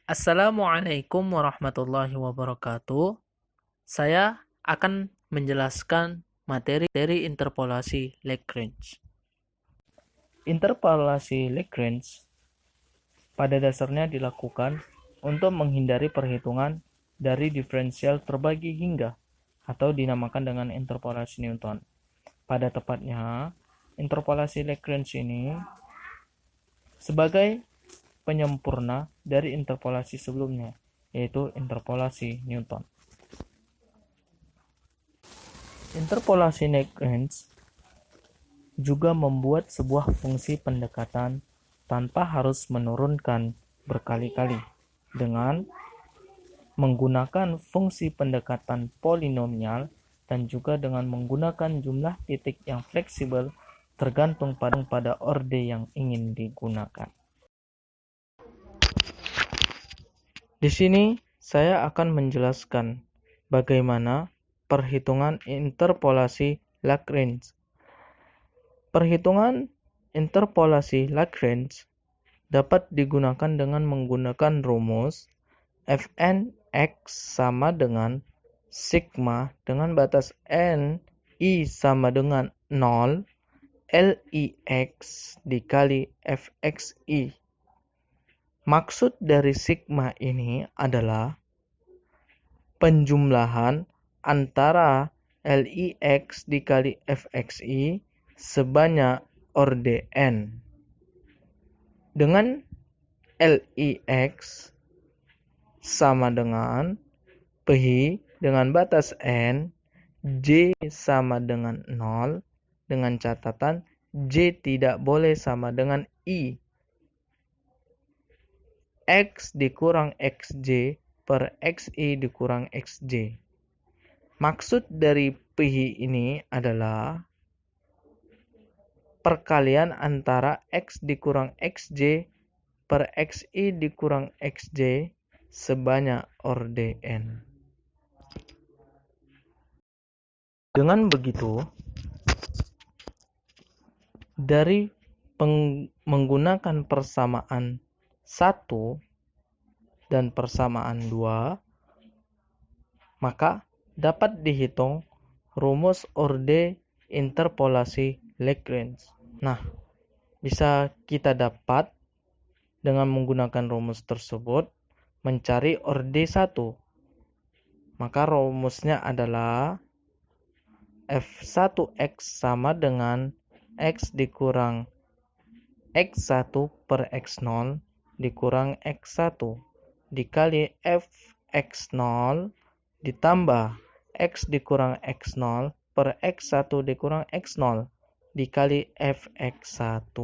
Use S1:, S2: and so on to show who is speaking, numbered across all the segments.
S1: Assalamualaikum warahmatullahi wabarakatuh. Saya akan menjelaskan materi interpolasi Lagrange. Interpolasi Lagrange pada dasarnya dilakukan untuk menghindari perhitungan dari diferensial terbagi hingga atau dinamakan dengan interpolasi Newton. Pada tepatnya, interpolasi Lagrange ini sebagai penyempurna dari interpolasi sebelumnya, yaitu interpolasi Newton. Interpolasi Lagrange juga membuat sebuah fungsi pendekatan tanpa harus menurunkan berkali-kali dengan menggunakan fungsi pendekatan polinomial dan juga dengan menggunakan jumlah titik yang fleksibel tergantung pada orde yang ingin digunakan. Di sini saya akan menjelaskan bagaimana perhitungan interpolasi Lagrange. Perhitungan interpolasi Lagrange dapat digunakan dengan menggunakan rumus Fn x sama dengan sigma dengan batas n i sama dengan 0 Lix dikali Fxi. Maksud dari sigma ini adalah penjumlahan antara Lix dikali Fxi sebanyak orde n. Dengan Lix sama dengan Pi dengan batas n, J sama dengan 0, dengan catatan J tidak boleh sama dengan I. X dikurang Xj per Xi dikurang Xj. Maksud dari Pi ini adalah perkalian antara X dikurang Xj per Xi dikurang Xj sebanyak orde n. Dengan begitu, dari menggunakan persamaan 1 dan persamaan 2, maka dapat dihitung rumus orde interpolasi Lagrange. Nah, bisa kita dapat dengan menggunakan rumus tersebut mencari orde 1. Maka rumusnya adalah F1x sama dengan X dikurang X1 per X0 dikurang X1 dikali Fx0 ditambah X dikurang X0 per X1 dikurang X0 dikali Fx1.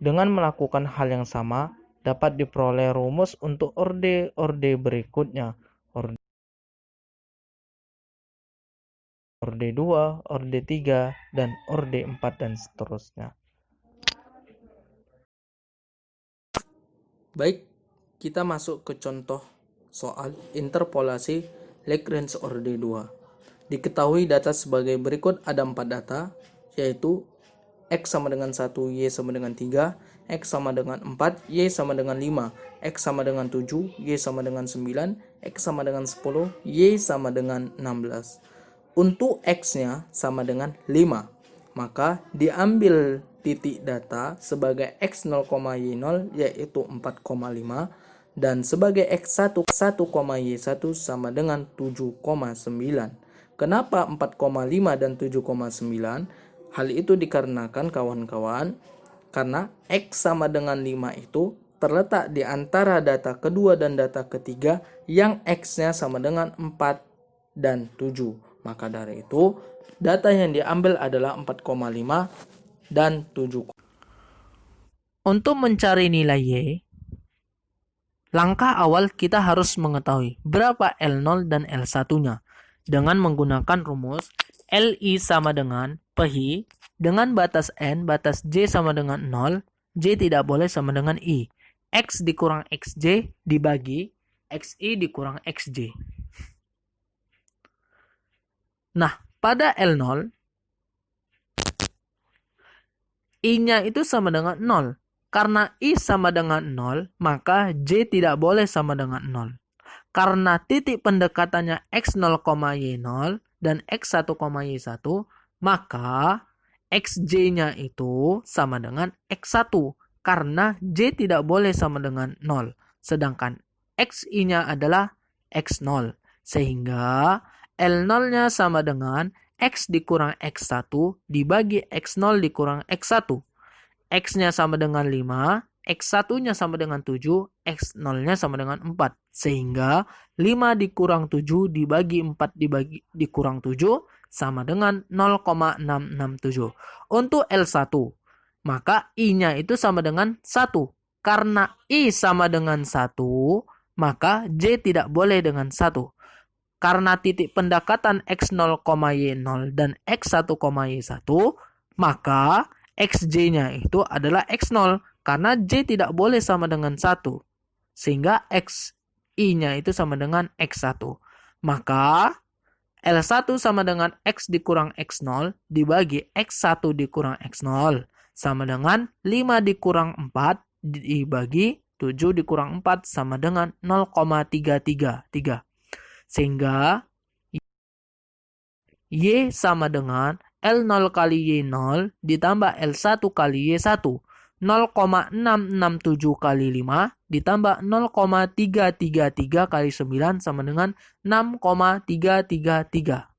S1: Dengan melakukan hal yang sama, dapat diperoleh rumus untuk orde berikutnya. Orde 2, orde 3, dan orde 4, dan seterusnya. Baik, kita masuk ke contoh soal interpolasi Lagrange orde 2. Diketahui data sebagai berikut, ada 4 data, yaitu X sama dengan 1, Y sama dengan 3, X sama dengan 4, Y sama dengan 5, X sama dengan 7, Y sama dengan 9, X sama dengan 10, Y sama dengan 16. Untuk X-nya sama dengan 5, maka diambil titik data sebagai X0, Y0 yaitu 4,5 dan sebagai X1, Y1 sama dengan 7,9. Kenapa 4,5 dan 7,9? Hal itu dikarenakan kawan-kawan, karena X sama dengan 5 itu terletak di antara data kedua dan data ketiga yang X-nya sama dengan 4 dan 7. Maka dari itu, data yang diambil adalah 4,5 dan 7. Untuk mencari nilai Y, langkah awal kita harus mengetahui berapa L0 dan L1-nya dengan menggunakan rumus Li sama dengan Pi dengan batas N, batas J sama dengan 0, J tidak boleh sama dengan I. X dikurang Xj dibagi Xi dikurang Xj. Nah, pada L0, I-nya itu sama dengan 0. Karena I sama dengan 0, maka J tidak boleh sama dengan 0. Karena titik pendekatannya X0, Y0 dan X1, Y1, maka XJ-nya itu sama dengan X1. Karena J tidak boleh sama dengan 0. Sedangkan XI-nya adalah X0. Sehingga L0-nya sama dengan X dikurang X1 dibagi X0 dikurang X1. X-nya sama dengan 5, X1-nya sama dengan 7, X0-nya sama dengan 4. Sehingga 5 dikurang 7 dibagi 4 dikurang 7 sama dengan 0,667. Untuk L1, maka I-nya itu sama dengan 1. Karena I sama dengan 1, maka J tidak boleh dengan 1. Karena titik pendekatan X0, Y0 dan X1, Y1, maka XJ-nya itu adalah X0 karena J tidak boleh sama dengan 1. Sehingga XI-nya itu sama dengan X1. Maka L1 sama dengan X dikurang X0 dibagi X1 dikurang X0 sama dengan 5 dikurang 4 dibagi 7 dikurang 4 sama dengan 0,333. Sehingga Y sama dengan L0 kali Y0 ditambah L1 kali Y1. 0,667 kali 5 ditambah 0,333 kali 9 sama dengan 6,333.